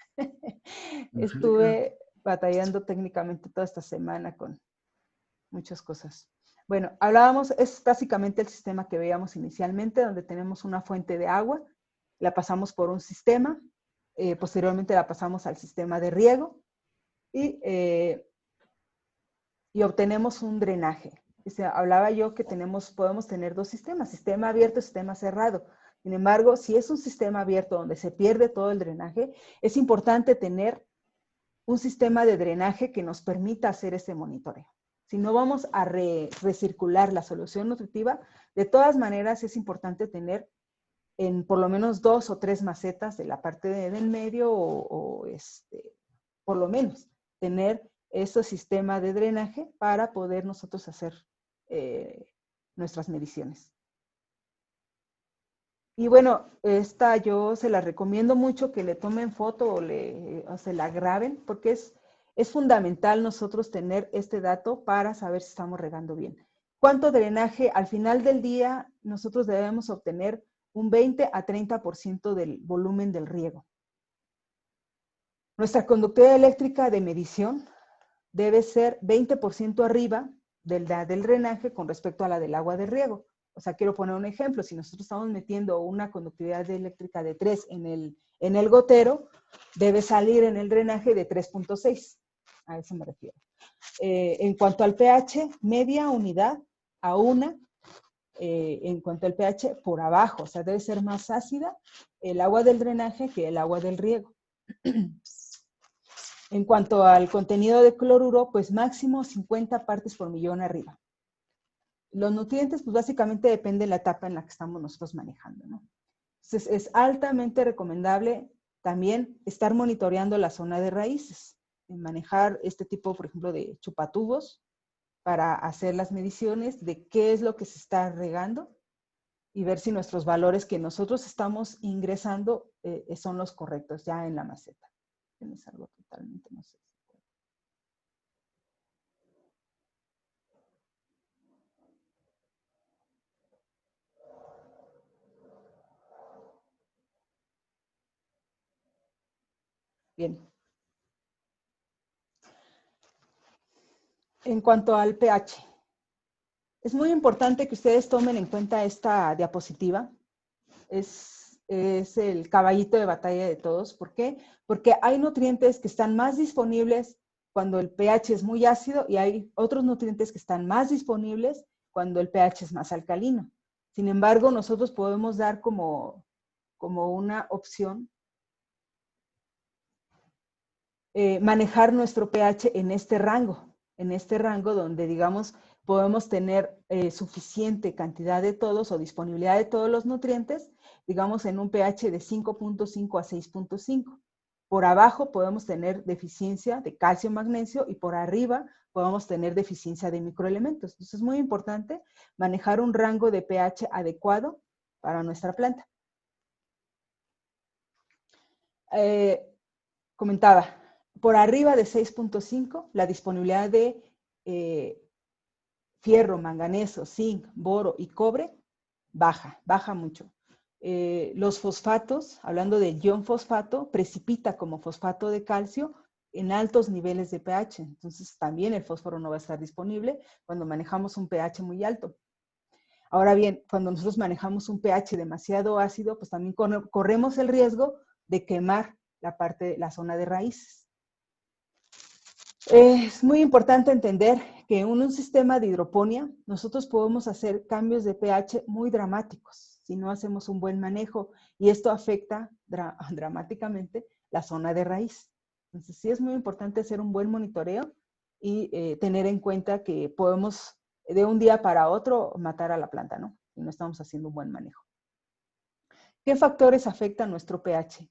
Estuve batallando técnicamente toda esta semana con muchas cosas. Bueno, hablábamos, es básicamente el sistema que veíamos inicialmente, donde tenemos una fuente de agua, la pasamos por un sistema, posteriormente la pasamos al sistema de riego y obtenemos un drenaje. Hablaba yo que podemos tener dos sistemas, sistema abierto y sistema cerrado. Sin embargo, si es un sistema abierto donde se pierde todo el drenaje, es importante tener un sistema de drenaje que nos permita hacer ese monitoreo. Si no vamos a recircular la solución nutritiva, de todas maneras es importante tener en por lo menos 2 o 3 macetas de la parte del medio por lo menos tener ese sistema de drenaje para poder nosotros hacer nuestras mediciones. Y bueno, esta yo se la recomiendo mucho que le tomen foto o se la graben, porque es fundamental nosotros tener este dato para saber si estamos regando bien. ¿Cuánto drenaje? Al final del día, nosotros debemos obtener un 20 a 30% del volumen del riego. Nuestra conductividad eléctrica de medición debe ser 20% arriba del drenaje con respecto a la del agua de riego. O sea, quiero poner un ejemplo. Si nosotros estamos metiendo una conductividad eléctrica de 3 en el gotero, debe salir en el drenaje de 3.6. A eso me refiero. En cuanto al pH, media unidad a una. En cuanto al pH, por abajo. O sea, debe ser más ácida el agua del drenaje que el agua del riego. En cuanto al contenido de cloruro, pues máximo 50 partes por millón arriba. Los nutrientes, pues básicamente depende de la etapa en la que estamos nosotros manejando, ¿no? Entonces, es altamente recomendable también estar monitoreando la zona de raíces, manejar este tipo, por ejemplo, de chupatubos para hacer las mediciones de qué es lo que se está regando y ver si nuestros valores que nosotros estamos ingresando son los correctos ya en la maceta. Es algo totalmente, no sé. Bien. En cuanto al pH, es muy importante que ustedes tomen en cuenta esta diapositiva. Es el caballito de batalla de todos. ¿Por qué? Porque hay nutrientes que están más disponibles cuando el pH es muy ácido y hay otros nutrientes que están más disponibles cuando el pH es más alcalino. Sin embargo, nosotros podemos dar como una opción manejar nuestro pH en este rango donde, digamos, podemos tener suficiente cantidad de todos o disponibilidad de todos los nutrientes, digamos, en un pH de 5.5 a 6.5. Por abajo podemos tener deficiencia de calcio, magnesio y por arriba podemos tener deficiencia de microelementos. Entonces es muy importante manejar un rango de pH adecuado para nuestra planta. Comentaba, por arriba de 6.5, la disponibilidad de fierro, manganeso, zinc, boro y cobre baja mucho. Los fosfatos, hablando del ion fosfato, precipita como fosfato de calcio en altos niveles de pH. Entonces, también el fósforo no va a estar disponible cuando manejamos un pH muy alto. Ahora bien, cuando nosotros manejamos un pH demasiado ácido, pues también corremos el riesgo de quemar la zona de raíces. Es muy importante entender que en un sistema de hidroponía nosotros podemos hacer cambios de pH muy dramáticos si no hacemos un buen manejo y esto afecta dramáticamente la zona de raíz. Entonces sí es muy importante hacer un buen monitoreo y tener en cuenta que podemos de un día para otro matar a la planta, ¿no? Si no estamos haciendo un buen manejo. ¿Qué factores afectan nuestro pH?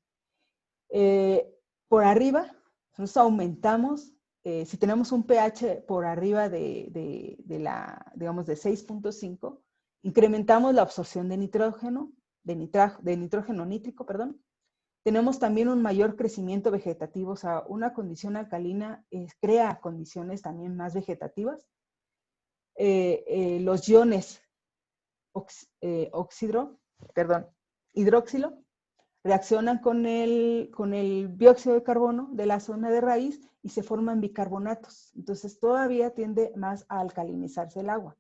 Por arriba, nosotros aumentamos, si tenemos un pH por arriba digamos, de 6.5, incrementamos la absorción de nitrógeno, de nitrógeno nítrico, perdón. Tenemos también un mayor crecimiento vegetativo, o sea, una condición alcalina crea condiciones también más vegetativas. Los iones hidróxilo, reaccionan con el dióxido de carbono de la zona de raíz y se forman bicarbonatos. Entonces todavía tiende más a alcalinizarse el agua.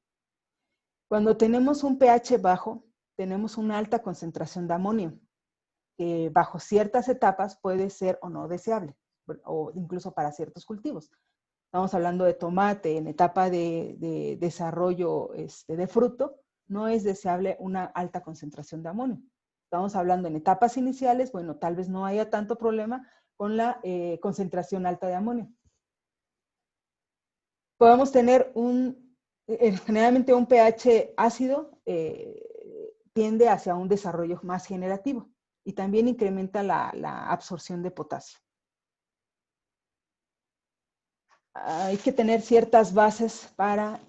Cuando tenemos un pH bajo, tenemos una alta concentración de amonio, que bajo ciertas etapas puede ser o no deseable, o incluso para ciertos cultivos. Estamos hablando de tomate en etapa de desarrollo de fruto, no es deseable una alta concentración de amonio. Estamos hablando en etapas iniciales, bueno, tal vez no haya tanto problema con la concentración alta de amonio. Podemos tener generalmente un pH ácido tiende hacia un desarrollo más generativo y también incrementa la absorción de potasio. hay que tener ciertas bases para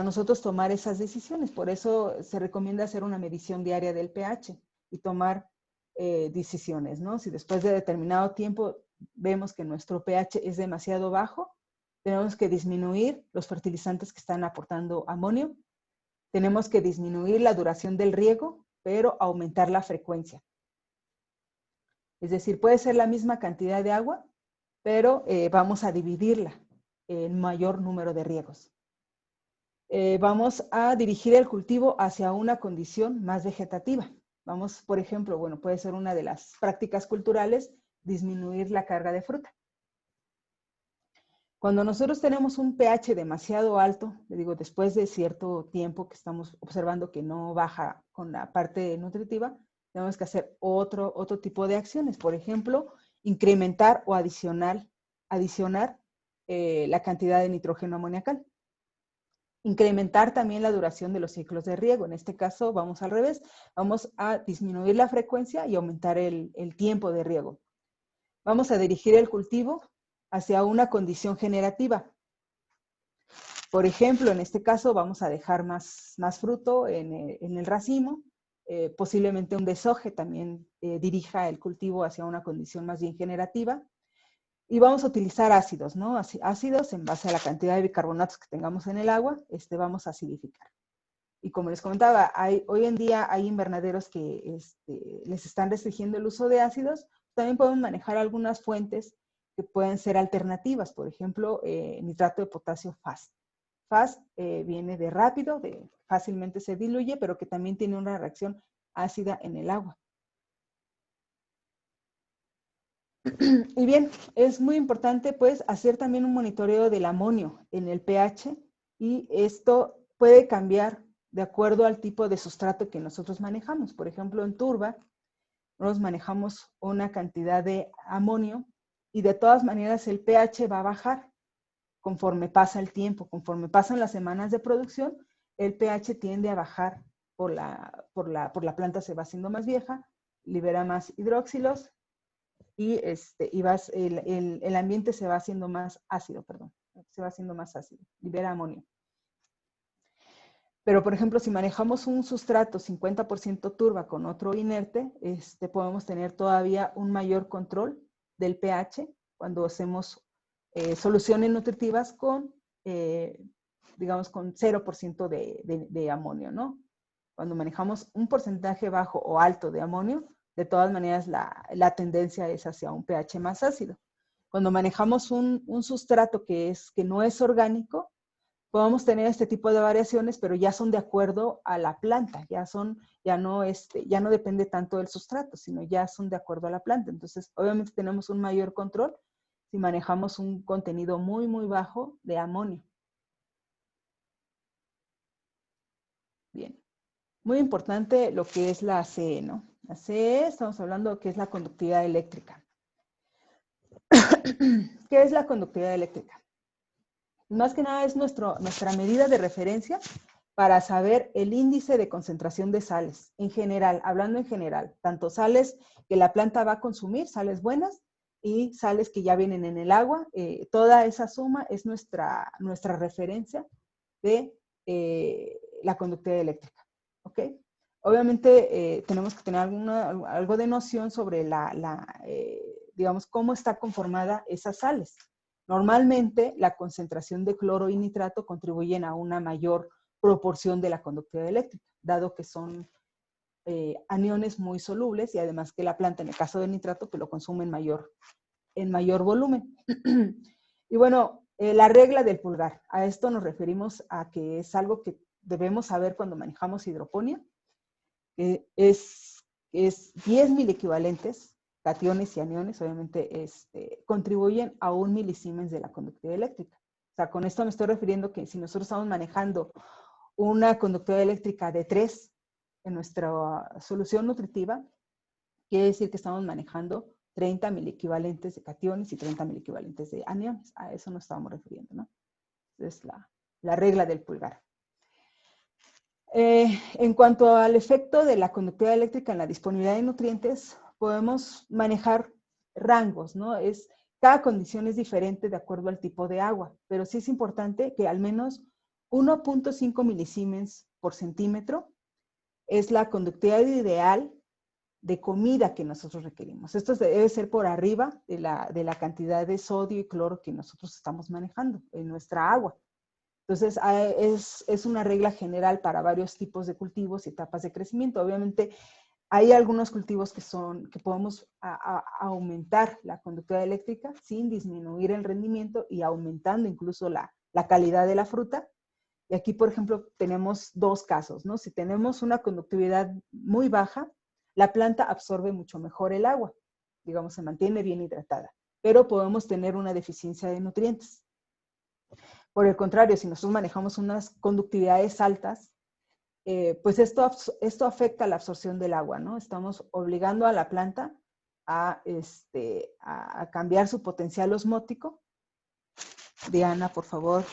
nosotros tomar esas decisiones. Por eso se recomienda hacer una medición diaria del pH y tomar decisiones, ¿no? Si después de determinado tiempo vemos que nuestro pH es demasiado bajo, tenemos que disminuir los fertilizantes que están aportando amonio, tenemos que disminuir la duración del riego, pero aumentar la frecuencia. Es decir, puede ser la misma cantidad de agua, pero vamos a dividirla en mayor número de riegos. Vamos a dirigir el cultivo hacia una condición más vegetativa. Vamos, por ejemplo, bueno, puede ser una de las prácticas culturales, disminuir la carga de fruta. Cuando nosotros tenemos un pH demasiado alto, le digo, después de cierto tiempo que estamos observando que no baja con la parte nutritiva, tenemos que hacer otro tipo de acciones. Por ejemplo, incrementar o adicionar la cantidad de nitrógeno amoniacal. Incrementar también la duración de los ciclos de riego. En este caso, vamos al revés. Vamos a disminuir la frecuencia y aumentar el tiempo de riego. Vamos a dirigir el cultivo hacia una condición generativa. Por ejemplo, en este caso vamos a dejar más fruto en el racimo. Posiblemente un deshoje también dirija el cultivo hacia una condición más bien generativa. Y vamos a utilizar ácidos, ¿no? Ácidos en base a la cantidad de bicarbonatos que tengamos en el agua, vamos a acidificar. Y como les comentaba, hoy en día hay invernaderos que les están restringiendo el uso de ácidos. También podemos manejar algunas fuentes que pueden ser alternativas. Por ejemplo, nitrato de potasio FAS. FAS viene de rápido, fácilmente se diluye, pero que también tiene una reacción ácida en el agua. Y bien, es muy importante pues hacer también un monitoreo del amonio en el pH y esto puede cambiar de acuerdo al tipo de sustrato que nosotros manejamos. Por ejemplo, en turba, nosotros manejamos una cantidad de amonio y de todas maneras el pH va a bajar conforme pasa el tiempo, conforme pasan las semanas de producción, el pH tiende a bajar por la planta se va haciendo más vieja, libera más hidróxilos y el ambiente se va haciendo más ácido, libera amonio. Pero, por ejemplo, si manejamos un sustrato 50% turba con otro inerte, podemos tener todavía un mayor control del pH cuando hacemos soluciones nutritivas con, digamos, con 0% de amonio, ¿no? Cuando manejamos un porcentaje bajo o alto de amonio, de todas maneras la tendencia es hacia un pH más ácido. Cuando manejamos un sustrato que no es orgánico, podemos tener este tipo de variaciones, pero ya son de acuerdo a la planta, ya no depende tanto del sustrato, sino ya son de acuerdo a la planta. Entonces, obviamente tenemos un mayor control si manejamos un contenido muy, muy bajo de amonio. Bien. Muy importante lo que es la CE, ¿no? La CE, estamos hablando que es la conductividad eléctrica. ¿Qué es la conductividad eléctrica? Más que nada es nuestra medida de referencia para saber el índice de concentración de sales, en general, hablando en general, tanto sales que la planta va a consumir, sales buenas, y sales que ya vienen en el agua. Toda esa suma es nuestra referencia de la conductividad eléctrica, ¿ok? Obviamente tenemos que tener algo de noción sobre digamos, cómo está conformada esas sales. Normalmente la concentración de cloro y nitrato contribuyen a una mayor proporción de la conductividad eléctrica, dado que son aniones muy solubles y además que la planta, en el caso del nitrato, pues lo consume en mayor volumen. Y bueno, la regla del pulgar, a esto nos referimos a que es algo que debemos saber cuando manejamos hidroponía. Es 10 miliequivalentes, cationes y aniones, obviamente contribuyen a 1 milisiemens de la conductividad eléctrica. O sea, con esto me estoy refiriendo que si nosotros estamos manejando una conductividad eléctrica de 3 en nuestra solución nutritiva, quiere decir que estamos manejando 30 miliequivalentes de cationes y 30 miliequivalentes de aniones. A eso nos estábamos refiriendo, ¿no? Es la regla del pulgar. En cuanto al efecto de la conductividad eléctrica en la disponibilidad de nutrientes, podemos manejar rangos, ¿no? Cada condición es diferente de acuerdo al tipo de agua, pero sí es importante que al menos 1.5 milisiemens por centímetro es la conductividad ideal de comida que nosotros requerimos. Esto debe ser por arriba de la cantidad de sodio y cloro que nosotros estamos manejando en nuestra agua. Entonces, es una regla general para varios tipos de cultivos y etapas de crecimiento. Obviamente, hay algunos cultivos que podemos aumentar la conductividad eléctrica sin disminuir el rendimiento y aumentando incluso la calidad de la fruta. Y aquí, por ejemplo, tenemos dos casos, ¿no? Si tenemos una conductividad muy baja, la planta absorbe mucho mejor el agua, digamos, se mantiene bien hidratada, pero podemos tener una deficiencia de nutrientes. Por el contrario, si nosotros manejamos unas conductividades altas, pues esto afecta la absorción del agua, ¿no? Estamos obligando a la planta a cambiar su potencial osmótico. Diana, por favor.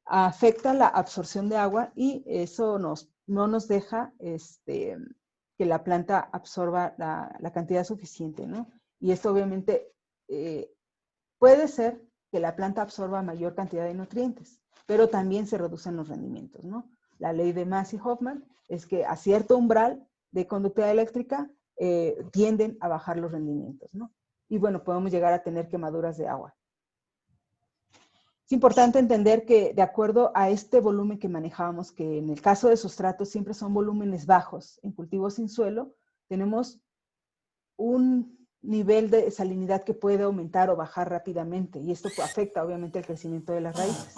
Afecta la absorción de agua y eso no nos deja que la planta absorba la cantidad suficiente, ¿no? Y esto obviamente puede ser que la planta absorba mayor cantidad de nutrientes, pero también se reducen los rendimientos, ¿no? La ley de Massey-Hoffman es que a cierto umbral de conductividad eléctrica tienden a bajar los rendimientos, ¿no? Y bueno, podemos llegar a tener quemaduras de agua. Es importante entender que de acuerdo a este volumen que manejábamos, que en el caso de sustratos siempre son volúmenes bajos, en cultivos sin suelo tenemos un nivel de salinidad que puede aumentar o bajar rápidamente y esto afecta obviamente el crecimiento de las raíces.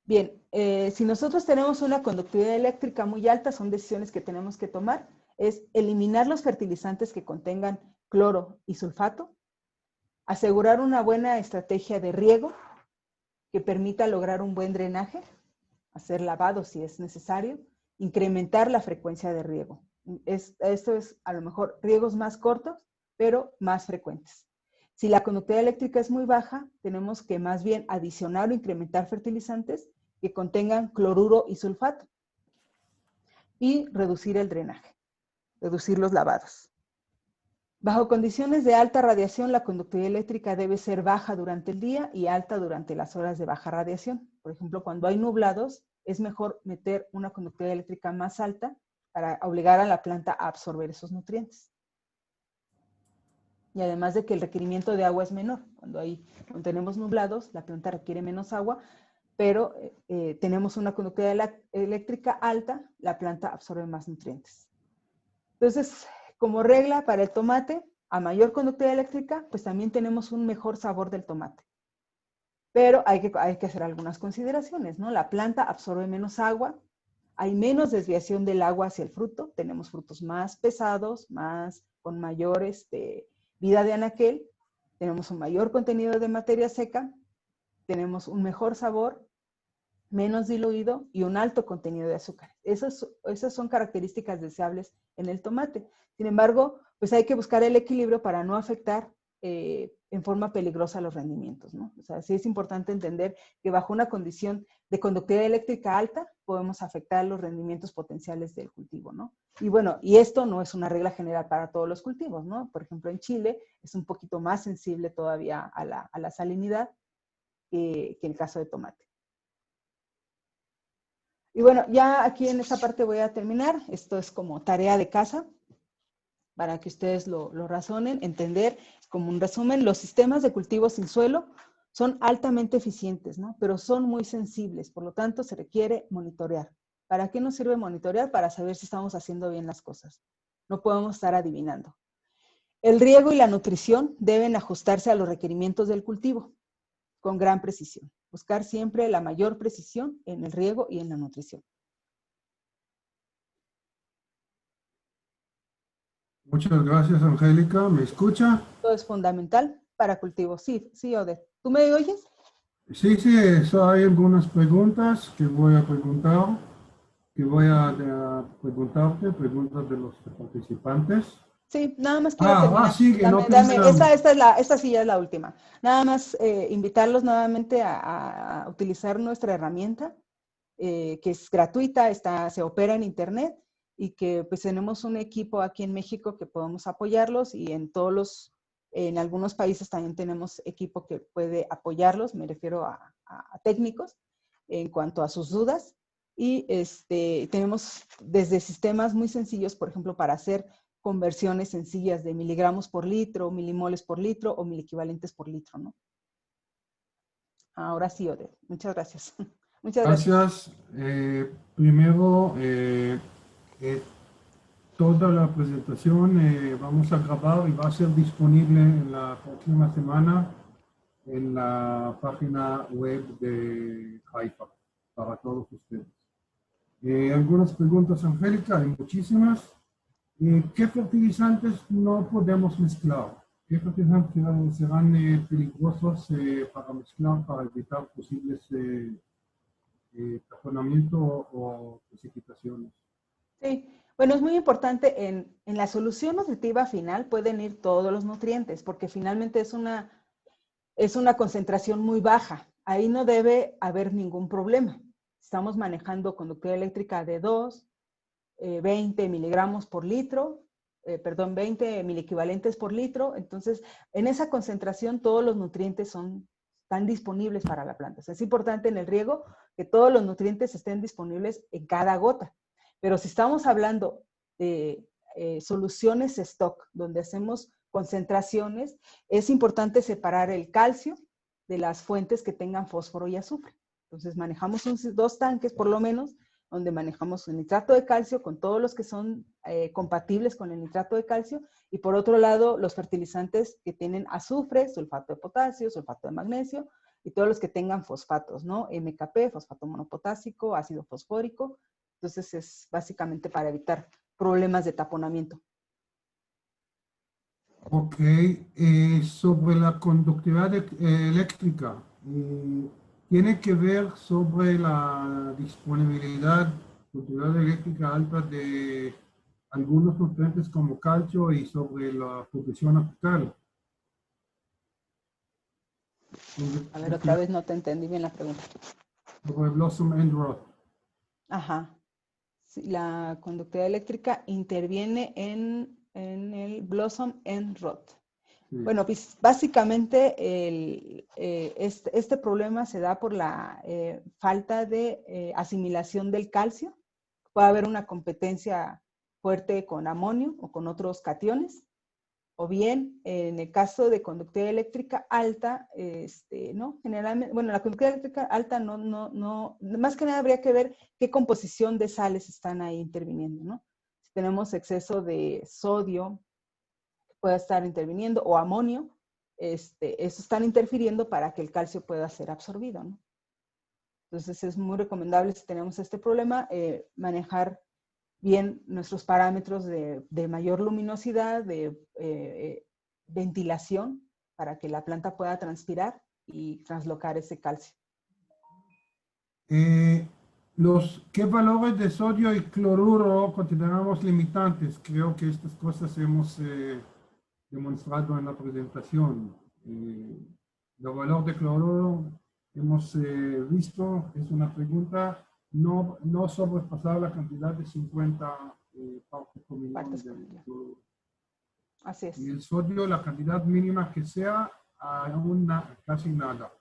Bien, si nosotros tenemos una conductividad eléctrica muy alta, son decisiones que tenemos que tomar, es eliminar los fertilizantes que contengan cloro y sulfato, asegurar una buena estrategia de riego que permita lograr un buen drenaje, hacer lavado si es necesario, incrementar la frecuencia de riego. Esto es a lo mejor riegos más cortos, pero más frecuentes. Si la conductividad eléctrica es muy baja, tenemos que más bien adicionar o incrementar fertilizantes que contengan cloruro y sulfato y reducir el drenaje, reducir los lavados. Bajo condiciones de alta radiación, la conductividad eléctrica debe ser baja durante el día y alta durante las horas de baja radiación. Por ejemplo, cuando hay nublados, es mejor meter una conductividad eléctrica más alta para obligar a la planta a absorber esos nutrientes. Y además de que el requerimiento de agua es menor. Cuando tenemos nublados, la planta requiere menos agua, pero tenemos una conductividad eléctrica alta, la planta absorbe más nutrientes. Entonces, como regla para el tomate, a mayor conductividad eléctrica, pues también tenemos un mejor sabor del tomate. Pero hay que hacer algunas consideraciones, ¿no? La planta absorbe menos agua, hay menos desviación del agua hacia el fruto, tenemos frutos más pesados, con mayor vida de anaquel, tenemos un mayor contenido de materia seca, tenemos un mejor sabor, menos diluido y un alto contenido de azúcar. Esas son características deseables en el tomate. Sin embargo, pues hay que buscar el equilibrio para no afectar en forma peligrosa los rendimientos, ¿no? O sea, sí es importante entender que bajo una condición de conductividad eléctrica alta podemos afectar los rendimientos potenciales del cultivo, ¿no? Y bueno, y esto no es una regla general para todos los cultivos, ¿no? Por ejemplo, en Chile es un poquito más sensible todavía a la salinidad que el caso de tomate. Y bueno, ya aquí en esta parte voy a terminar. Esto es como tarea de casa para que ustedes lo razonen, entender. Como un resumen, los sistemas de cultivo sin suelo son altamente eficientes, ¿no? Pero son muy sensibles, por lo tanto se requiere monitorear. ¿Para qué nos sirve monitorear? Para saber si estamos haciendo bien las cosas. No podemos estar adivinando. El riego y la nutrición deben ajustarse a los requerimientos del cultivo con gran precisión. Buscar siempre la mayor precisión en el riego y en la nutrición. Muchas gracias, Angélica. ¿Me escucha? Esto es fundamental para cultivos. Sí, Odette. ¿Tú me oyes? Sí, hay algunas preguntas que voy a preguntar, preguntarte, preguntas de los participantes. Sí, nada más quiero terminar. Sí, que no Dame, tenían... esta sí ya es la última. Nada más invitarlos nuevamente a utilizar nuestra herramienta, que es gratuita, se opera en internet, y que pues tenemos un equipo aquí en México que podemos apoyarlos y en algunos países también tenemos equipo que puede apoyarlos, me refiero a técnicos en cuanto a sus dudas. Y tenemos desde sistemas muy sencillos, por ejemplo, para hacer conversiones sencillas de miligramos por litro, milimoles por litro o miliequivalentes por litro, ¿no? Ahora sí, Oded. Muchas gracias. Muchas gracias. Gracias. Primero, toda la presentación vamos a grabar y va a ser disponible en la próxima semana en la página web de Haifa para todos ustedes. Algunas preguntas, Angélica, hay muchísimas. ¿Qué fertilizantes no podemos mezclar? ¿Qué fertilizantes serán peligrosos para mezclar para evitar posibles taponamiento o precipitaciones? Sí, bueno, es muy importante en la solución nutritiva final pueden ir todos los nutrientes porque finalmente es una concentración muy baja. Ahí no debe haber ningún problema. Estamos manejando conductividad eléctrica de 20 miligramos por litro, 20 miliequivalentes por litro. Entonces, en esa concentración todos los nutrientes están disponibles para la planta. O sea, es importante en el riego que todos los nutrientes estén disponibles en cada gota. Pero si estamos hablando de soluciones stock, donde hacemos concentraciones, es importante separar el calcio de las fuentes que tengan fósforo y azufre. Entonces manejamos 2 tanques por lo menos, donde manejamos el nitrato de calcio con todos los que son compatibles con el nitrato de calcio, y por otro lado los fertilizantes que tienen azufre, sulfato de potasio, sulfato de magnesio, y todos los que tengan fosfatos, ¿no? MKP, fosfato monopotásico, ácido fosfórico. Entonces es básicamente para evitar problemas de taponamiento. Ok, sobre la conductividad eléctrica, tiene que ver sobre la disponibilidad, conductividad eléctrica alta de algunos nutrientes como calcio y sobre la producción apical. A ver, otra vez no te entendí bien la pregunta. Sobre Blossom End Rot. Ajá. Sí, la conductividad eléctrica interviene en el Blossom End Rot. Sí. Bueno, pues básicamente este problema se da por la falta de asimilación del calcio. Puede haber una competencia fuerte con amonio o con otros cationes, o bien en el caso de conductividad eléctrica alta, ¿no? Generalmente, bueno, la conductividad eléctrica alta no, más que nada habría que ver qué composición de sales están ahí interviniendo, ¿no? Si tenemos exceso de sodio, pueda estar interviniendo, o amonio, eso están interfiriendo para que el calcio pueda ser absorbido, ¿no? Entonces es muy recomendable, si tenemos este problema, manejar bien nuestros parámetros de mayor luminosidad, de ventilación, para que la planta pueda transpirar y translocar ese calcio. ¿Qué valores de sodio y cloruro consideramos limitantes? Creo que estas cosas hemos demostrado en la presentación. El valor de cloruro hemos visto, es una pregunta, no sobrepasar la cantidad de 50 partes por millón de cloruro. Así es. Y el sodio, la cantidad mínima que sea, casi nada.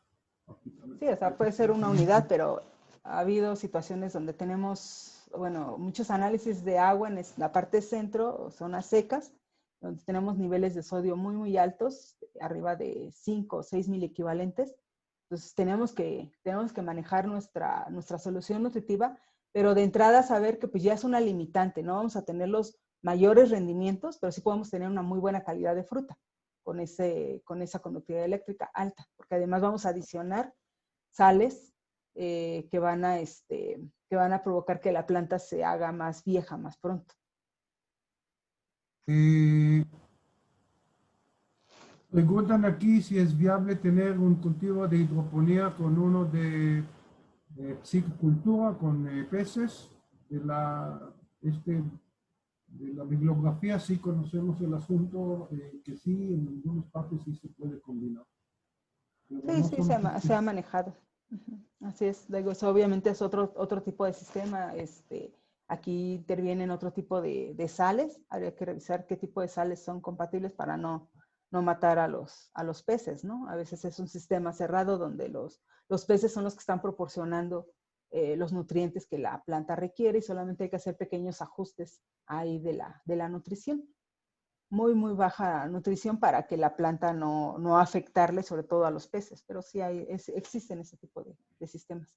Sí, o sea, puede ser una unidad, pero ha habido situaciones donde tenemos, bueno, muchos análisis de agua en la parte centro, zonas secas, donde tenemos niveles de sodio muy, muy altos, arriba de 5 o 6 miliequivalentes. Entonces tenemos que manejar nuestra solución nutritiva, pero de entrada saber que pues ya es una limitante, no vamos a tener los mayores rendimientos, pero sí podemos tener una muy buena calidad de fruta con esa conductividad eléctrica alta, porque además vamos a adicionar sales que van a provocar que la planta se haga más vieja más pronto. Preguntan aquí si es viable tener un cultivo de hidroponía con uno de piscicultura, con peces. De la bibliografía sí conocemos el asunto, que sí, en algunas partes sí se puede combinar. Sí, se ha manejado. Así es, digo, eso obviamente es otro tipo de sistema. Aquí intervienen otro tipo de sales. Habría que revisar qué tipo de sales son compatibles para no matar a los peces, ¿no? A veces es un sistema cerrado donde los peces son los que están proporcionando los nutrientes que la planta requiere y solamente hay que hacer pequeños ajustes ahí de la nutrición. Muy, muy baja nutrición para que la planta no afectarle, sobre todo a los peces, pero sí existen ese tipo de sistemas.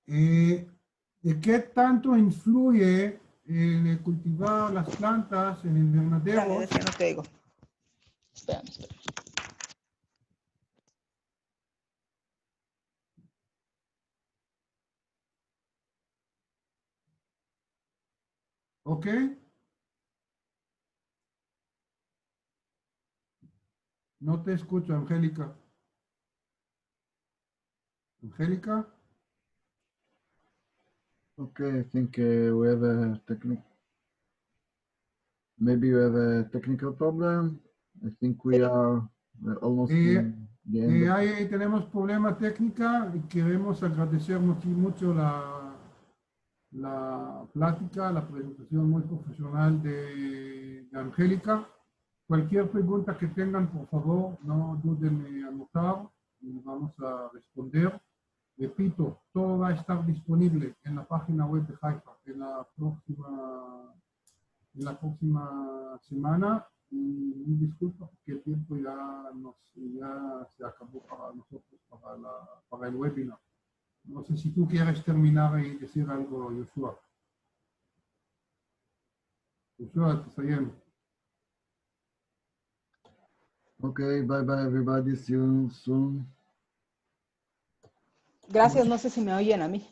¿De qué tanto influye el cultivar las plantas en invernaderos? Espérame, no te digo. Espérame. ¿Ok? No te escucho, Angélica. Angélica? Okay, I think we have a maybe we have a technical problem. I think we are almost in the end. Ahí tenemos problema técnica y queremos agradecer mucho la plática, la presentación muy profesional de Angélica. Cualquier pregunta que tengan, por favor, no duden en anotar y vamos a responder. Repito, todo va a estar disponible en la página web de Haifa en la próxima semana. Y disculpa porque el tiempo ya se acabó para nosotros, para el webinar. No sé si tú quieres terminar y decir algo, Yoshua. Yoshua, te está yendo. Okay, bye bye everybody. See you soon. Gracias, no sé si me oyen a mí.